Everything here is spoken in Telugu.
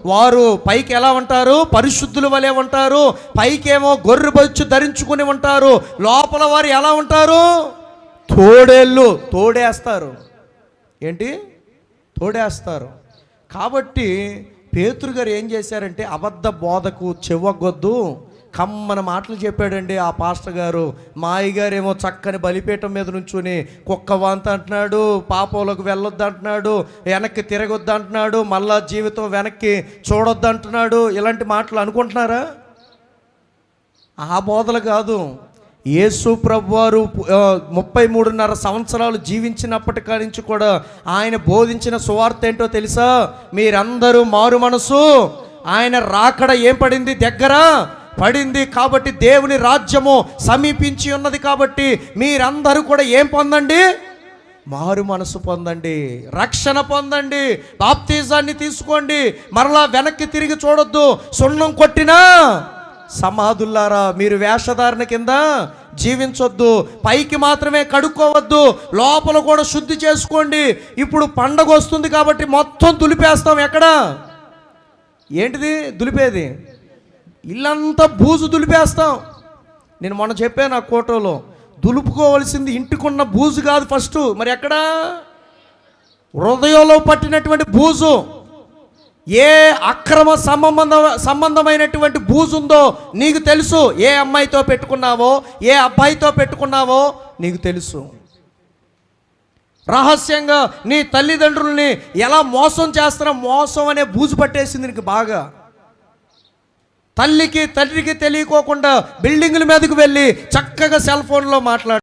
వారు పైకి ఎలా ఉంటారు? పరిశుద్ధుల వలె ఉంటారు. పైకేమో గొర్రె బొచ్చు ధరించుకుని ఉంటారు. లోపల వారు ఎలా ఉంటారు? తోడేళ్ళు, తోడేస్తారు. ఏంటి? తోడేస్తారు. కాబట్టి పేతురు గారు ఏం చేశారంటే, అబద్ధ బోధకు చెవ్వగొద్దు, కమ్మన మాటలు చెప్పాడండి ఆ పాస్టర్ గారు. మా అయ్యగారు ఏమో చక్కని బలిపీఠం మీద నుంచుని కుక్క వాంత అంటున్నాడు, పాపంలోకి వెళ్ళొద్దు అంటున్నాడు, వెనక్కి తిరగొద్దు అంటున్నాడు, మళ్ళా జీవితం వెనక్కి చూడొద్దు అంటున్నాడు. ఇలాంటి మాటలు అనుకుంటున్నారా? ఆ బోధలు కాదు. యేసు ప్రభువారు 33.5 సంవత్సరాలు జీవించినప్పటి నుంచి కూడా ఆయన బోధించిన సువార్త ఏంటో తెలుసా? మీరందరూ మారు మనసు, ఆయన రాకడ ఏం పడింది? దగ్గర పడింది. కాబట్టి దేవుని రాజ్యము సమీపించి ఉన్నది. కాబట్టి మీరందరూ కూడా ఏం పొందండి? మారు మనసు పొందండి, రక్షణ పొందండి, బాప్తిజాన్ని తీసుకోండి, మరలా వెనక్కి తిరిగి చూడొద్దు. సున్నం కొట్టినా సమాధుల్లారా, మీరు వేషధారణ కింద జీవించొద్దు. పైకి మాత్రమే కడుక్కోవద్దు, లోపల కూడా శుద్ధి చేసుకోండి. ఇప్పుడు పండగ వస్తుంది కాబట్టి మొత్తం దులిపేస్తాం. ఎక్కడ? ఏంటిది దులిపేది? ఇల్లంతా బూజు దులిపేస్తాం. నేను మొన్న చెప్పాను ఆ కోటలో, దులుపుకోవలసింది ఇంటికున్న బూజు కాదు ఫస్ట్. మరి ఎక్కడ? హృదయంలో పట్టినటువంటి బూజు. ఏ అక్రమ సంబంధమైనటువంటి బూజు ఉందో నీకు తెలుసు. ఏ అమ్మాయితో పెట్టుకున్నావో, ఏ అబ్బాయితో పెట్టుకున్నావో నీకు తెలుసు. రహస్యంగా నీ తల్లిదండ్రుల్ని ఎలా మోసం చేస్తున్నా, మోసం అనే బూజు పట్టేసింది నీకు బాగా. తల్లికి తండ్రికి తెలియకోకుండా బిల్డింగుల మీదకు వెళ్ళి చక్కగా సెల్ ఫోన్లో మాట్లాడు.